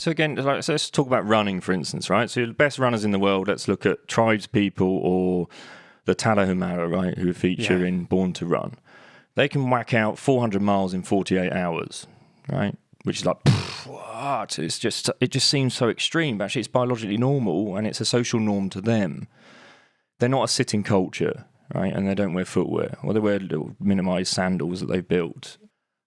So again, so let's talk about running, for instance, right? So the best runners in the world, let's look at tribes people or the Tarahumara, right, who feature in Born to Run. They can whack out 400 miles in 48 hours, right? Which is like, what? It just seems so extreme, but actually it's biologically normal and it's a social norm to them. They're not a sitting culture, right? And they don't wear footwear, or they wear little minimised sandals that they've built.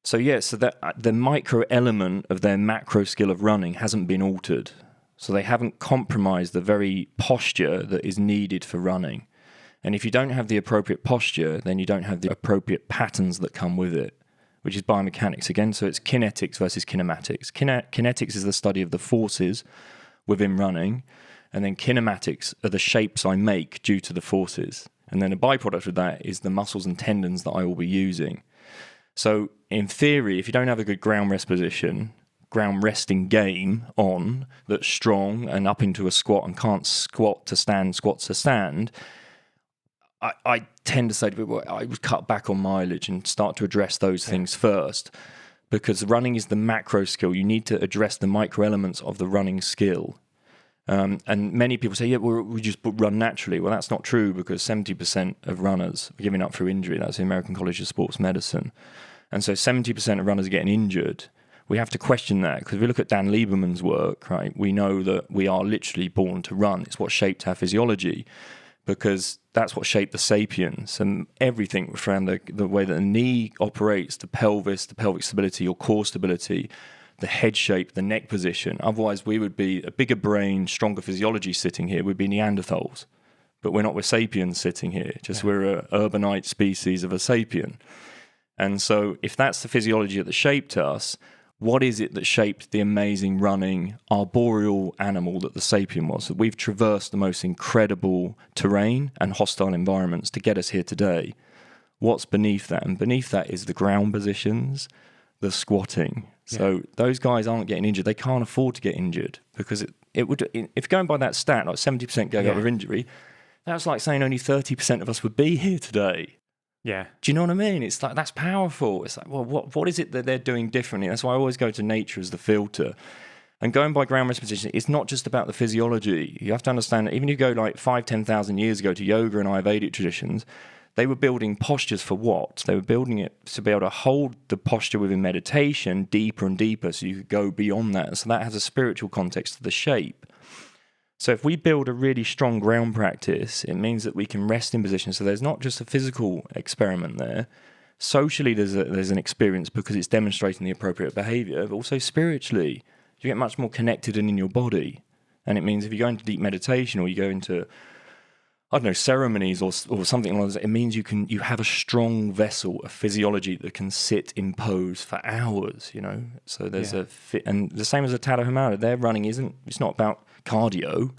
So so that the micro element of their macro skill of running hasn't been altered. So they haven't compromised the very posture that is needed for running. And if you don't have the appropriate posture, then you don't have the appropriate patterns that come with it, which is biomechanics again. So it's kinetics versus kinematics. Kinetics is the study of the forces within running, and then kinematics are the shapes I make due to the forces. And then a byproduct of that is the muscles and tendons that I will be using. So in theory, if you don't have a good ground resting game on that's strong and up into a squat and can't squat to stand, I tend to say to people, I would cut back on mileage and start to address those things first, because running is the macro skill. You need to address the micro elements of the running skill. And many people say, we just run naturally. Well, that's not true, because 70% of runners are giving up through injury. That's the American College of Sports Medicine. And so 70% of runners are getting injured. We have to question that, because if we look at Dan Lieberman's work, right, we know that we are literally born to run. It's what shaped our physiology, because that's what shaped the sapiens, and everything around the way that the knee operates, the pelvis, the pelvic stability, your core stability, the head shape, the neck position. Otherwise, we would be a bigger brain, stronger physiology sitting here. We'd be Neanderthals. But we're sapiens sitting here. We're an urbanite species of a sapien. And so if that's the physiology that shaped us, what is it that shaped the amazing running arboreal animal that the sapien was? That we've traversed the most incredible terrain and hostile environments to get us here today. What's beneath that? And beneath that is the ground positions, the squatting. So those guys aren't getting injured. They can't afford to get injured, because it would, if going by that stat, like 70% going out with injury, that's like saying only 30% of us would be here today. Yeah. Do you know what I mean? It's like, that's powerful. It's like, well, what is it that they're doing differently? That's why I always go to nature as the filter. And going by ground rest position, it's not just about the physiology. You have to understand that even if you go like 10,000 years ago to yoga and Ayurvedic traditions, they were building postures for what? They were building it to be able to hold the posture within meditation deeper and deeper, so you could go beyond that. So that has a spiritual context to the shape. So if we build a really strong ground practice, it means that we can rest in position. So there's not just a physical experiment there. Socially, there's an experience, because it's demonstrating the appropriate behavior, but also spiritually, you get much more connected and in your body. And it means if you go into deep meditation, or you go into, I don't know, ceremonies or something like that, it means you have a strong vessel, a physiology that can sit in pose for hours, you know. So there's and the same as a Tarahumara, their running it's not about cardio.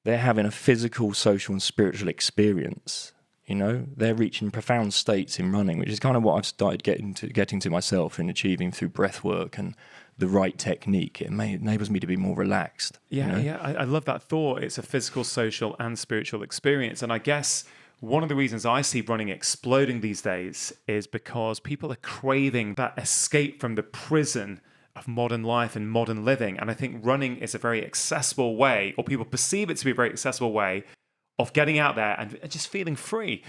They're having a physical, social and spiritual experience, you know. They're reaching profound states in running, which is kind of what I've started getting to myself in achieving through breath work and the right technique. It enables me to be more relaxed. Yeah, you know? I love that thought. It's a physical, social and spiritual experience. And I guess one of the reasons I see running exploding these days is because people are craving that escape from the prison of modern life and modern living. And I think running is a very accessible way, or people perceive it to be a very accessible way, of getting out there and just feeling free.